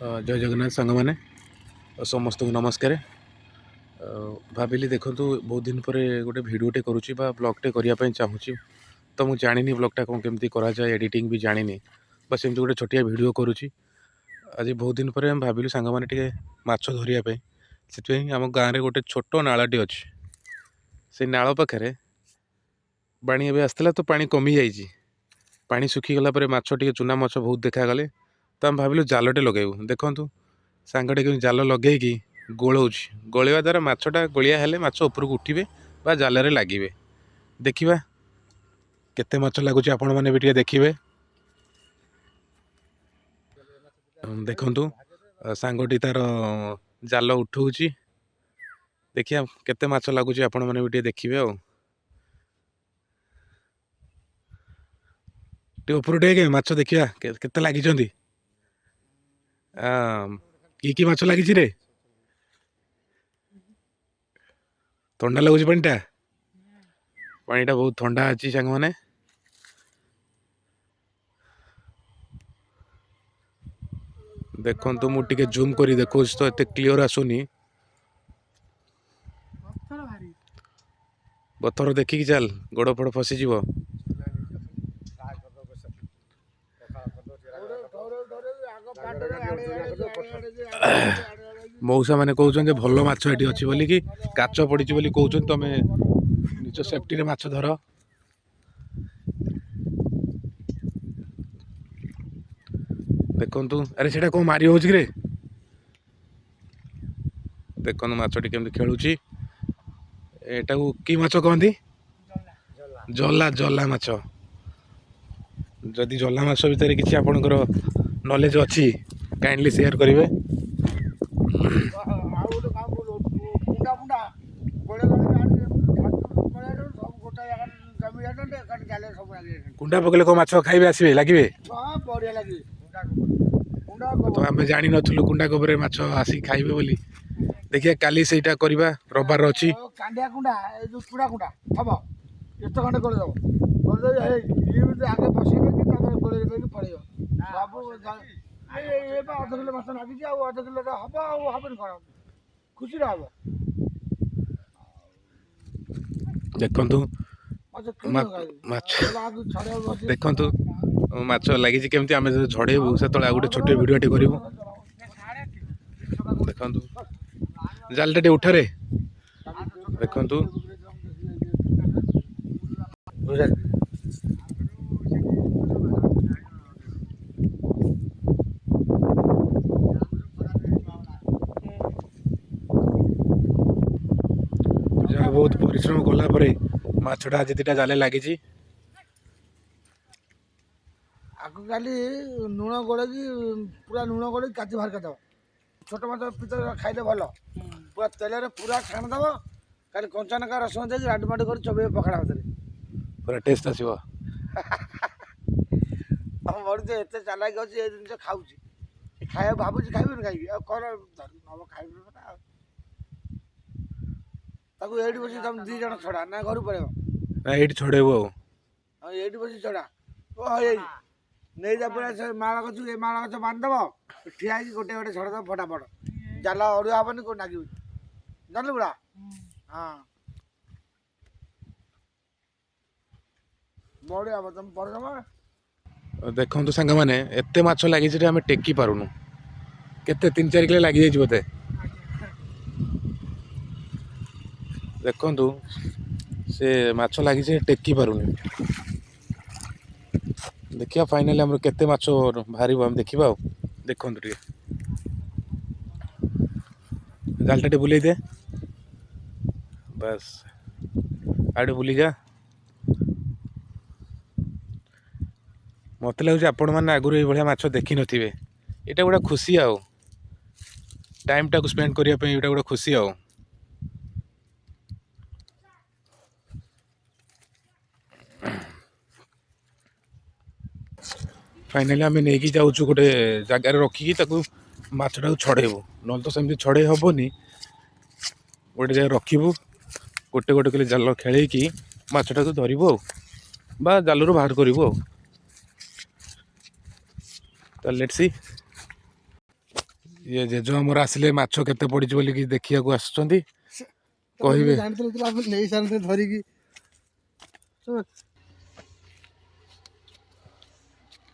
जय जगन्नाथ सांग मैंने समस्त को नमस्कार। भाविली देखु बहुत दिन पर गोटे भिडटे करुँची ब्लॉगटे करने चाहूँगी। तो मुझे जानी ब्लॉगटा कौन केमती कराए एडिटिंग भी जानी बस एमती गोटे छोटिया भिड करुँची। आज बहुत दिन पर भाविलु सांग मैंने माछ धरिया से आम गाँव में गोटे छोट नालटे अच्छी से नाल पाखे पानी एवं आसला तो पानी कमी जाइए पानी सुखीगला माछ टे चूना माछ बहुत देखागले। तो आम भाविलु जालटे लगेबू देखु सांगटे कि जाल लगे गोलाऊँ गोलवा द्वारा मछटा गोलिया हेले माछ उपरକୁ उठिबे बा जाल लगे देखा केते माछ लगुच आपण मैंने भी टे देखिए। देखु सांगटी तार जाल उठाऊँ देखिए केते माछ लगुच आपण मैंने भी टे देखिए। ऊपर टे माछ देखा केते लगी कि माछ लगी रे ठंडा लगुच पानीटा बहुत ठंडा अच्छी सांग मैंने देखु मुझे जूम कर देखो तो एत क्लीयर आसुनी बथर देखिकी चल गोड़ फड़ फसीज। मौसा मैंने कहते भल माछ ये अच्छी बोल कि काच पड़ी कहते तुम निज सेफ्टी माछ धर। देखु अरे से कौन मारि हो देखु माछटी केमती खेलुची एटा कि माछ कहती जला जला माछ। जदि जला माछ भितर किसी आपणकर नॉलेज अच्छी काइंडली शेयर करेंगे। कुंडा पकड़े को माछ खाइबे आसबे लगे तो आम जानी नथुलु कुंडा गोबर माछ आसी खाइबे बोली। देखिए काली सेटा करबा रविवार अच्छी कांडिया कुंडा ए जो कुड़ा कुंडा थबो एत खंडे कर दो आगे बसेबे कि तब गोले देके पड़ियो बाबू ए बा आधा किलो माछ लागी जी आ आधा किलो हबो आ हबन कर खुशी रहबो। देखंतु माछ देखंतु माछ लगी केमती आम झड़ेबू से गोटे छोटे भिडियोटे करूँ। देखंतु जालटे उठरे देखंतु जहाँ बहुत परिश्रम कलापर माछटा आज दुटा जाले लगी। आगु खाली लुण गोड़े पूरा लुण गोड़े काची बाहर करदब छोट माछ पितर खाइले भल पूरा तेल पूरा छाणीदब खाली कंचा लଙ୍କା रसुण देकर राडमाड कर चबे पखाड़ा भाତରେ पूरा टेस्ट आसो। मरीच एत चालाक अच्छी ये जिन खाऊँ खाया भावुँ खाइबे खाइबी आ कौन हम खाइबे ये बस तुम दी जन छड़ा ना घर पड़े ये छड़ेबू ये बस छड़ा ओ ये नहीं जा पूरा माला गच ये माला गच बांधदेव ठिया गोटे गोटे छड़देव फटाफट जाल अड़ुआ हेनी कौन नागिब जानलु बुढ़ा। हाँ बड़े हम तुम पड़े देखु सांग मैंने एत माछ लगी आम टेकी पारुनु केते 3-4 किलो लगी जाइए बोते। देखु से माछ लगी टेकी पारुनी देखिए फाइनाली आम केते माछ बाहर आम देखा। देखु टे जालटा बुले दे बस आड़े बुली जा मत लगे आपण मैंने आगुरी ये माछ देखी थे यहाँ गोटे खुशी आउ टाइम टाक स्पेंड करने यहाँ गोटे खुशी आउ। फाइनाली आम नहीं जाऊँ गोटे जगार रखिकी माछटा छड़ेबू ना तो सेमती छड़े हेनी गोटे जगह रखू गोटे गोटे किलो जाल खेल माछटा धरबू बा जालू बाहर करूँ। तो लेट्स सी ଇଏ ଜେଜ ଆମର ଆସିଲେ ମାଛ କେତେ ପଡ଼ିଛି ବୋଲିକି ଦେଖିବାକୁ ଆସୁଛନ୍ତି। କହିବେ। ଜାଣିଥିଲେ ଆମେ ନେଇ ସାରନ୍ତେ ଧରିକି।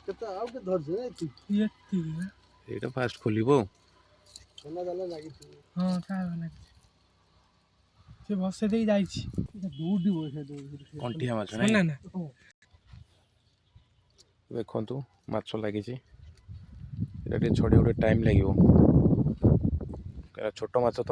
କେତେ ଆଉ କେତେ ଧରିଛି ଏଇଟା ଫାଷ୍ଟ ଖୋଲିବ ଆଉ। ହଁ ଲାଗିଛି ସେ ବସେଇ ଦେଇ ଯାଇଛି ଦୌଡ଼ିବ କଣ୍ଟିଆ ମାଛ ନା ନାଇଁ? ନା ଦେଖନ୍ତୁ ମାଛ ଲାଗିଛି। ଏଇଟା ଟିକେ ଛଡ଼ିବାକୁ ଟିକେ ଟାଇମ୍ ଲାଗିବ, ଛୋଟ ମାଛ ତ।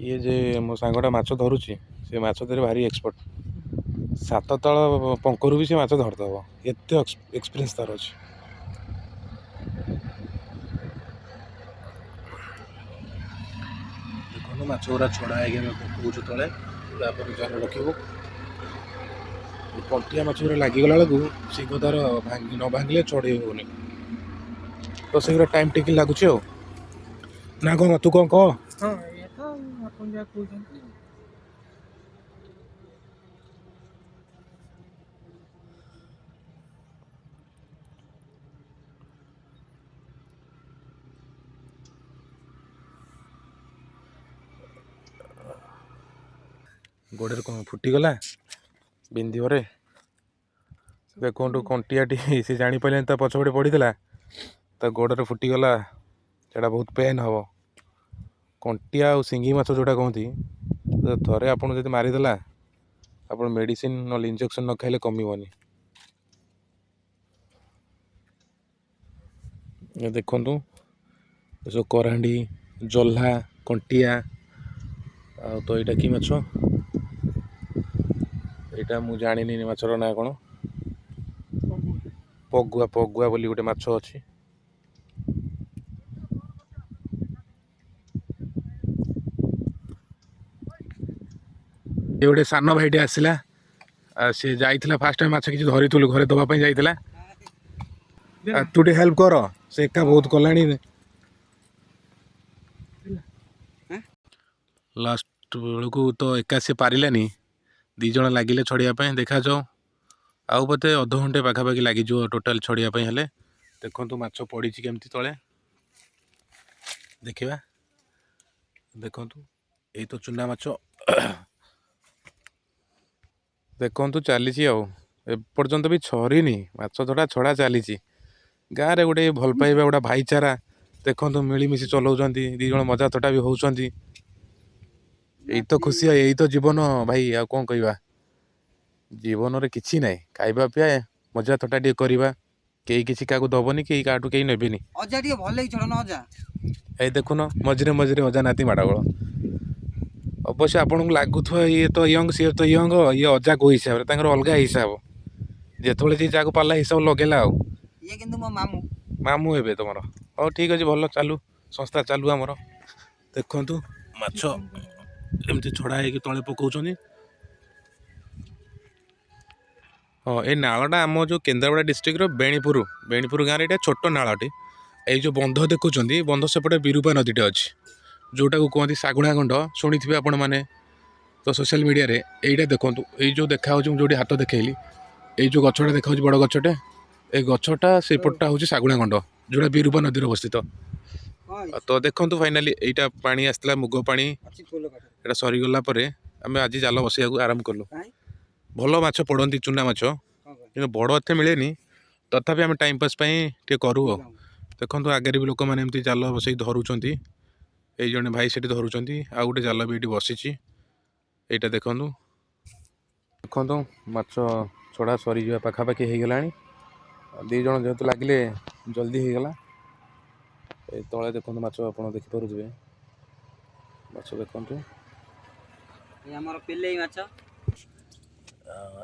ଇଏ ଯେ ମୋ ସାଙ୍ଗଟା ମାଛ ଧରୁଛି, ସେ ମାଛ ଧରେ ଭାରି ଏକ୍ସପର୍ଟ। 7 ତଳ ପଙ୍କରୁ ବି ସେ ମାଛ ଧରିଦେବ, ଏତେ ଏକ୍ସପିରିଏନ୍ସ ତାର ଅଛି। ଦେଖନ୍ତୁ ମାଛ ଗୁଡ଼ା ଛଡ଼ା ହେଇକି ଆମେ ପକଉଛୁ ତଳେ, ତାପରେ ଜାଲ ରଖିବୁ। କଣ୍ଟିଆ ମାଛ ଗୁଡ଼ା ଲାଗିଗଲା ବେଳକୁ ଶୀଘ୍ର ତାର ନ ଭାଙ୍ଗିଲେ ଛଡ଼େଇ ହେଉନି, ତ ସେଗୁଡ଼ା ଟାଇମ୍ ଟିକେ ଲାଗୁଛି ଆଉ। ନା କ'ଣ ତୁ କ'ଣ କହ? ହଁ ଏଇଆ ତ ଆପଣ ଯାହା କହୁଛନ୍ତି। ଗୋଡ଼ରେ କ'ଣ ଫୁଟିଗଲା ବିନ୍ଧିବରେ। ଦେଖନ୍ତୁ କଣ୍ଟିଆଟି ସେ ଜାଣିପାରିଲାନି ତା ପଛପଟେ ପଡ଼ିଥିଲା, ତା ଗୋଡ଼ରେ ଫୁଟିଗଲା। ସେଇଟା ବହୁତ ପେନ୍ ହେବ। କଣ୍ଟିଆ ଆଉ ଶିଙ୍ଗି ମାଛ ଯେଉଁଟା କହନ୍ତି, ଥରେ ଆପଣ ଯଦି ମାରିଦେଲା, ଆପଣ ମେଡ଼ିସିନ ନହେଲେ ଇଞ୍ଜେକ୍ସନ୍ ନ ଖାଇଲେ କମିବନି। ଦେଖନ୍ତୁ ଏସବୁ କରାଣ୍ଡି, ଜହ୍ଲା, କଣ୍ଟିଆ। ଆଉ ତ ଏଇଟା କି ମାଛ? ଏଇଟା ମୁଁ ଜାଣିନି ମାଛର ନାଁ କ'ଣ। ପଗୁଆ, ପଗୁଆ ବୋଲି ଗୋଟେ ମାଛ ଅଛି। ଏ ଗୋଟେ ସାନ ଭାଇଟେ ଆସିଲା, ସେ ଯାଇଥିଲା ଫାଷ୍ଟ ଟାଇମ୍ ମାଛ କିଛି ଧରିଥିଲୁ, ଘରେ ଦେବା ପାଇଁ ଯାଇଥିଲା। ତୁ ଟିକେ ହେଲ୍ପ କର, ସେ ଏକା ବହୁତ କଲାଣି। ଲାଷ୍ଟ ବେଳକୁ ତ ଏକା ସେ ପାରିଲାନି, 2 ଜଣ ଲାଗିଲେ ଛଡ଼ିବା ପାଇଁ। ଦେଖାଯାଉ, ଆଉ ବୋଧେ ଅଧଘଣ୍ଟେ ପାଖାପାଖି ଲାଗିଯିବ ଟୋଟାଲ୍ ଛଡ଼ିବା ପାଇଁ ହେଲେ। ଦେଖନ୍ତୁ ମାଛ ପଡ଼ିଛି କେମିତି ତଳେ, ଦେଖିବା। ଦେଖନ୍ତୁ ଏଇ ତ ଚୁନା ମାଛ। ଦେଖନ୍ତୁ ଚାଲିଛି ଆଉ, ଏପର୍ଯ୍ୟନ୍ତ ବି ସରିନି ମାଛ ଧରା, ଛଡ଼ା ଚାଲିଛି। ଗାଁରେ ଗୋଟେ ଭଲ ପାଇବା, ଗୋଟେ ଭାଇଚାରା ଦେଖନ୍ତୁ, ମିଳିମିଶି ଚଲାଉଛନ୍ତି। 2 ଜଣ ମଜା ଥଟା ବି ହେଉଛନ୍ତି। ଏଇ ତ ଖୁସି, ଏଇ ତ ଜୀବନ ଭାଇ। ଆଉ କ'ଣ କହିବା, ଜୀବନରେ କିଛି ନାହିଁ, ଖାଇବା ପିଇବା, ମଜା ଥଟା ଟିକେ କରିବା। କେହି କିଛି କାହାକୁ ଦେବନି, କେହି କାହାଠୁ କେହି ନେବେନି। ଅଜା ଟିକେ ଭଲ ହେଇଛି ଛଡ଼ ଅଜା। ଏଇ ଦେଖୁନ, ମଝିରେ ମଝିରେ ଅଜା ନାତି ମାଡ଼ଗୋଳ। ଅବଶ୍ୟ ଆପଣଙ୍କୁ ଲାଗୁଥିବ ଇଏ ତ ୟଙ୍ଗ, ସିଏ ତ ୟଙ୍ଗ, ଇଏ ଅଜା କୋଉ ହିସାବରେ, ତାଙ୍କର ଅଲଗା ହିସାବ। ଯେତେବେଳେ ଯିଏ ଯାହାକୁ ପାରିଲା ହିସାବ ଲଗେଇଲା ଆଉ। ଇଏ କିନ୍ତୁ ମୋ ମାମୁଁ। ମାମୁଁ ହେବେ ତମର? ହଉ ଠିକ୍ ଅଛି, ଭଲ ଚାଲୁ, ସଂସ୍ଥା ଚାଲୁ ଆମର। ଦେଖନ୍ତୁ ମାଛ ଏମିତି ଛଡ଼ା ହେଇକି ତଳେ ପକାଉଛନ୍ତି। ହଁ, ଏଇ ନାଳଟା ଆମ ଯେଉଁ କେନ୍ଦ୍ରାପଡ଼ା ଡିଷ୍ଟ୍ରିକ୍ଟର ବେଣିପୁର ଗାଁରେ ଏଇଟା ଛୋଟ ନାଳଟି। ଏଇ ଯେଉଁ ବନ୍ଧ ଦେଖୁଛନ୍ତି, ବନ୍ଧ ସେପଟେ ବିରୂପା ନଦୀଟେ ଅଛି, ଯେଉଁଟାକୁ କୁହନ୍ତି ଶାଗୁଣା ଗଣ୍ଡ, ଶୁଣିଥିବେ ଆପଣମାନେ ତ ସୋସିଆଲ ମିଡ଼ିଆରେ। ଏଇଟା ଦେଖନ୍ତୁ, ଏଇ ଯେଉଁ ଦେଖାହେଉଛି, ମୁଁ ଯେଉଁଠି ହାତ ଦେଖେଇଲି, ଏଇ ଯେଉଁ ଗଛଟା ଦେଖାହେଉଛି, ବଡ଼ ଗଛଟେ, ଏଇ ଗଛଟା ସେଇପଟଟା ହେଉଛି ଶାଗୁଣା ଗଣ୍ଡ, ଯେଉଁଟା ବିରୂପା ନଦୀରେ ଅବସ୍ଥିତ। ତ ଦେଖନ୍ତୁ ଫାଇନାଲି ଏଇଟା ପାଣି ଆସିଥିଲା, ମୁଗ ପାଣି। ଏଇଟା ସରିଗଲା ପରେ ଆମେ ଆଜି ଜାଲ ବସେଇବାକୁ ଆରମ୍ଭ କଲୁ। ଭଲ ମାଛ ପଡ଼ନ୍ତି, ଚୁନା ମାଛ, କିନ୍ତୁ ବଡ଼ ଏତେ ମିଳେନି। ତଥାପି ଆମେ ଟାଇମ୍ ପାସ୍ ପାଇଁ ଟିକେ କରୁ ଆଉ। ଦେଖନ୍ତୁ ଆଗରେ ବି ଲୋକମାନେ ଏମିତି ଜାଲ ବସେଇ ଧରୁଛନ୍ତି। ଏଇ ଜଣେ ଭାଇ ସେଠି ଧରୁଛନ୍ତି, ଆଉ ଗୋଟେ ଜାଲ ବି ଏଇଠି ବସିଛି। ଏଇଟା ଦେଖନ୍ତୁ, ମାଛ ଛଡ଼ା ସରିଯିବା ପାଖାପାଖି ହେଇଗଲାଣି। 2 ଜଣ ଯେହେତୁ ଲାଗିଲେ ଜଲ୍ଦି ହେଇଗଲା। ଏଇ ତଳେ ଦେଖନ୍ତୁ ମାଛ, ଆପଣ ଦେଖିପାରୁଥିବେ ମାଛ। ଦେଖନ୍ତୁ ଆମର ପିଲେଇ ମାଛ,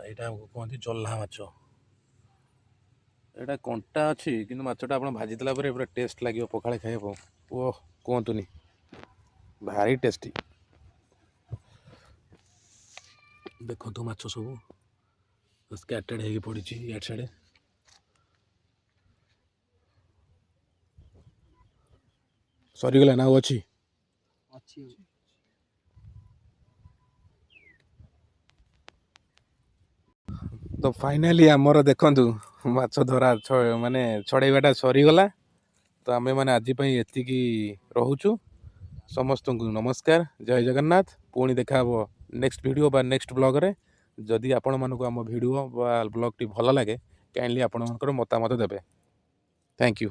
ଏଇଟା କୁହନ୍ତି ଜହ୍ଲା ମାଛ। ଏଇଟା କଣ୍ଟା ଅଛି, କିନ୍ତୁ ମାଛଟା ଆପଣ ଭାଜି ଦେଲା ପରେ ପୁରା ଟେଷ୍ଟ ଲାଗିବ ପଖାଳ ଖାଇବାକୁ। ଓଃ, କୁହନ୍ତୁନି, ଭାରି ଟେଷ୍ଟି। ଦେଖନ୍ତୁ ମାଛ ସବୁ ସ୍କାଟର୍ଡ ହେଇକି ପଡ଼ିଛି ଇଆଡ଼େ ସିଆଡ଼େ। ସରିଗଲା ନା ଆଉ ଅଛି? ଅଛି। ତ ଫାଇନାଲି ଆମର ଦେଖନ୍ତୁ ମାଛ ଧରା ମାନେ ଛଡ଼େଇବାଟା ସରିଗଲା। ତ ଆମେମାନେ ଆଜି ପାଇଁ ଏତିକି ରହୁଛୁ। ସମସ୍ତଙ୍କୁ ନମସ୍କାର, ଜୟ ଜଗନ୍ନାଥ। ପୁଣି ଦେଖା ହେବ ନେକ୍ସଟ ଭିଡ଼ିଓ ବା ନେକ୍ସଟ ବ୍ଲଗରେ। ଯଦି ଆପଣମାନଙ୍କୁ ଆମ ଭିଡ଼ିଓ ବା ବ୍ଲଗଟି ଭଲ ଲାଗେ କାଇଣ୍ଡଲି ଆପଣମାନଙ୍କର ମତାମତ ଦେବେ। Thank you.